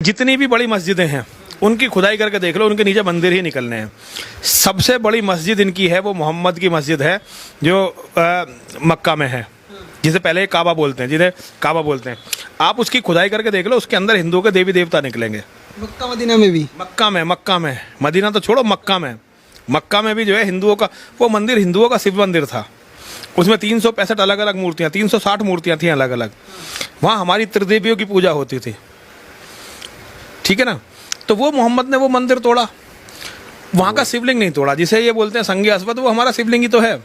جتنی بھی بڑی مسجدیں ہیں ان کی کھدائی کر کے دیکھ لو, ان کے نیچے مندر ہی نکلنے ہیں. سب سے بڑی مسجد ان کی ہے وہ محمد کی مسجد ہے جو مکہ میں ہے, جسے پہلے کعبہ بولتے ہیں, جنہیں کعبہ بولتے ہیں. آپ اس کی کھدائی کر کے دیکھ لو, اس کے اندر ہندوؤں کے دیوی دیوتا نکلیں گے. مکہ مدینہ میں بھی؟ مکہ میں, مدینہ تو چھوڑو, مکہ میں بھی جو ہے ہندوؤں کا وہ مندر, ہندوؤں کا شیو مندر تھا. اس میں 365 الگ الگ مورتیاں, 360 مورتیاں تھیں الگ الگ. وہاں ہماری تردیویوں کی پوجا ہوتی تھی, ٹھیک ہے نا. تو وہ محمد نے وہ مندر توڑا, وہاں کا شیولنگ نہیں توڑا, جسے یہ بولتے ہیں سنگ اسود, وہ ہمارا شیولنگ ہی تو ہے.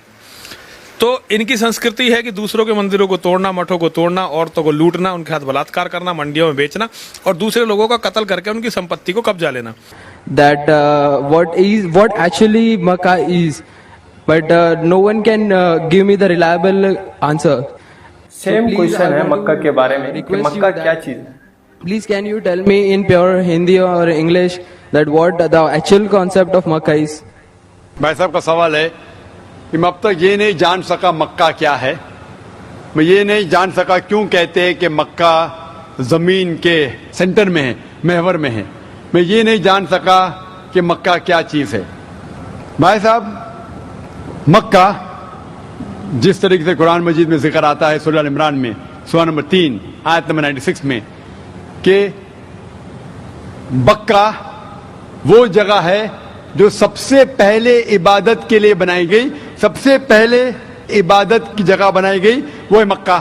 تو ان کی سنسکرتی ہے کہ دوسروں کے مندروں کو توڑنا, مٹھوں کو توڑنا, عورتوں کو لوٹنا, ان کے ہاتھ بلاత్కాر کرنا, منڈیوں میں بیچنا اور دوسرے لوگوں کا قتل کر کے ان کی سمپتی کو قبضہ لینا. That what actually Makkah is, but no one can give me the reliable answer. Same question ہے مکہ کے بارے میں کہ مکہ کیا چیز ہے. Please can you tell me in pure Hindi or English that what the actual concept of Makkah is? بھائی صاحب کا سوال ہے کہ میں اب تک یہ نہیں جان سکا مکہ کیا ہے, میں یہ نہیں جان سکا کیوں کہتے ہیں کہ مکہ زمین کے سینٹر میں ہے, محور میں ہے. میں یہ نہیں جان سکا کہ مکہ کیا چیز ہے. بھائی صاحب, مکہ جس طریقے سے قرآن مجید میں ذکر آتا ہے سورہ عمران میں سورہ نمبر 3 آیت نمبر 96 میں کہ مکہ وہ جگہ ہے جو سب سے پہلے عبادت کے لیے بنائی گئی, سب سے پہلے عبادت کی جگہ بنائی گئی وہ ہے مکہ.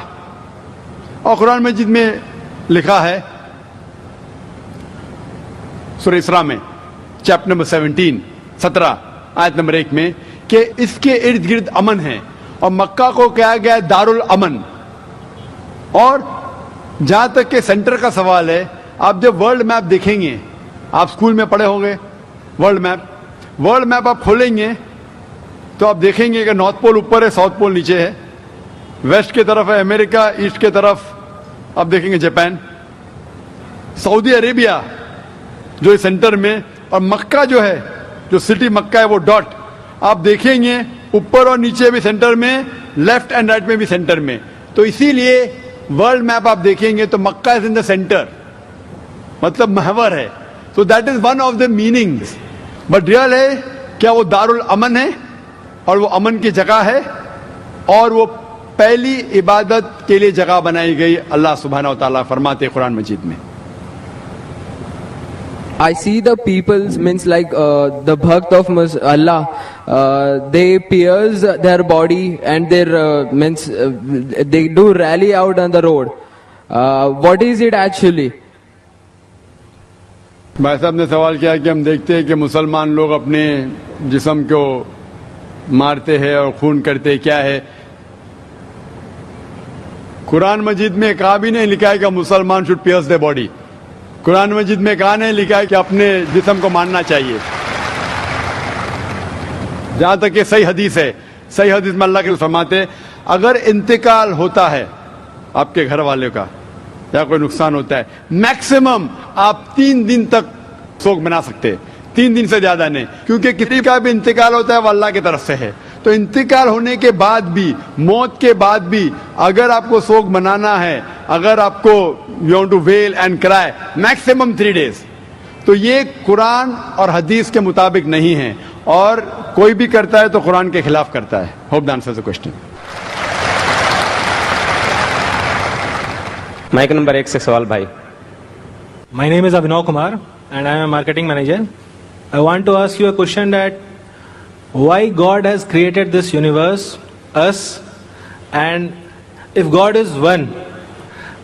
اور قرآن مجید میں لکھا ہے سورہ اسراء میں چیپٹر نمبر 17 آیت نمبر 1 میں کہ اس کے ارد گرد امن ہے اور مکہ کو کہا گیا ہے دارالامن. اور جہاں تک کہ سینٹر کا سوال ہے, آپ جب ورلڈ میپ دیکھیں گے, آپ اسکول میں پڑھے ہوں گے ورلڈ میپ آپ کھولیں گے تو آپ دیکھیں گے کہ نارتھ پول اوپر ہے, ساؤتھ پول نیچے ہے, ویسٹ کی طرف ہے امریکہ, ایسٹ کی طرف آپ دیکھیں گے جاپان, سعودی عربیہ جو سینٹر میں, اور مکہ جو ہے, جو سٹی مکہ ہے وہ ڈاٹ آپ دیکھیں گے اوپر اور نیچے بھی سینٹر میں, لیفٹ اینڈ رائٹ میں بھی سینٹر میں. تو اسی لیے ورلڈ میپ آپ دیکھیں گے تو مکہ از ان دا سینٹر, مطلب محور ہے. تو that is one of the meanings. But real ہے کیا وہ دارالامن ہے اور وہ امن کی جگہ ہے, اور وہ پہلی عبادت کے لیے جگہ بنائی گئی. اللہ سبحانہ و تعالیٰ فرماتے قرآن مجید میں, I see the peoples means like the bhakt of Allah, they pierce their body and their means they do rally out on the road. What is it actually? بھائی صاحب نے سوال کیا کہ ہم دیکھتے ہیں کہ مسلمان لوگ اپنے جسم کو مارتے ہیں اور خون کرتے, کیا ہے؟ قرآن مجید میں کہا بھی نہیں لکھا ہے کہ مسلمان should pierce their body. قرآن مجید میں کہا نہیں لکھا ہے کہ اپنے جسم کو مارنا چاہیے. جہاں تک کہ صحیح حدیث ہے, صحیح حدیث میں اللہ کے فرماتے اگر انتقال ہوتا ہے آپ کے گھر والے کا یا کوئی نقصان ہوتا ہے, میکسیمم آپ 3 دن تک سوگ منا سکتے, 3 دن سے زیادہ نہیں, کیونکہ کسی کا بھی انتقال ہوتا ہے وہ اللہ کی طرف سے ہے. تو انتقال ہونے کے بعد بھی, موت کے بعد بھی اگر آپ کو سوگ منانا ہے, اگر آپ کو یو وانٹ ٹو ویل اینڈ کرائے, میکسیمم 3 days. تو یہ قرآن اور حدیث کے مطابق نہیں ہے, اور کوئی بھی کرتا ہے تو قرآن کے خلاف کرتا ہے. Hope the answer the question. Mic number 1 سے سوال بھائی. My name is Abhinav Kumar and I am a marketing manager. I want to ask you a question that why God has created this universe, us, and if God is one,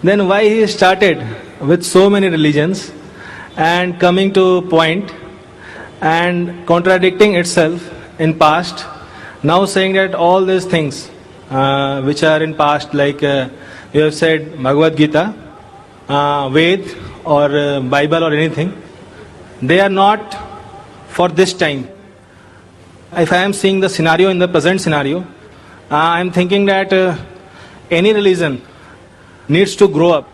then why He started with so many religions and coming to point and contradicting itself in past, now saying that all these things which are in past, like you have said Bhagavad Gita, Ved or Bible or anything, they are not for this time. If I am seeing the scenario in the present scenario, I am thinking that any religion needs to grow up.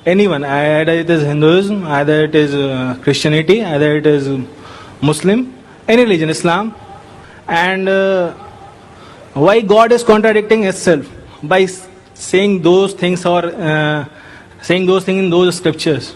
Anyone, either it is Hinduism, either it is Christianity, either it is Muslim, any religion, Islam. And why God is contradicting itself by saying those things or saying those things in those scriptures?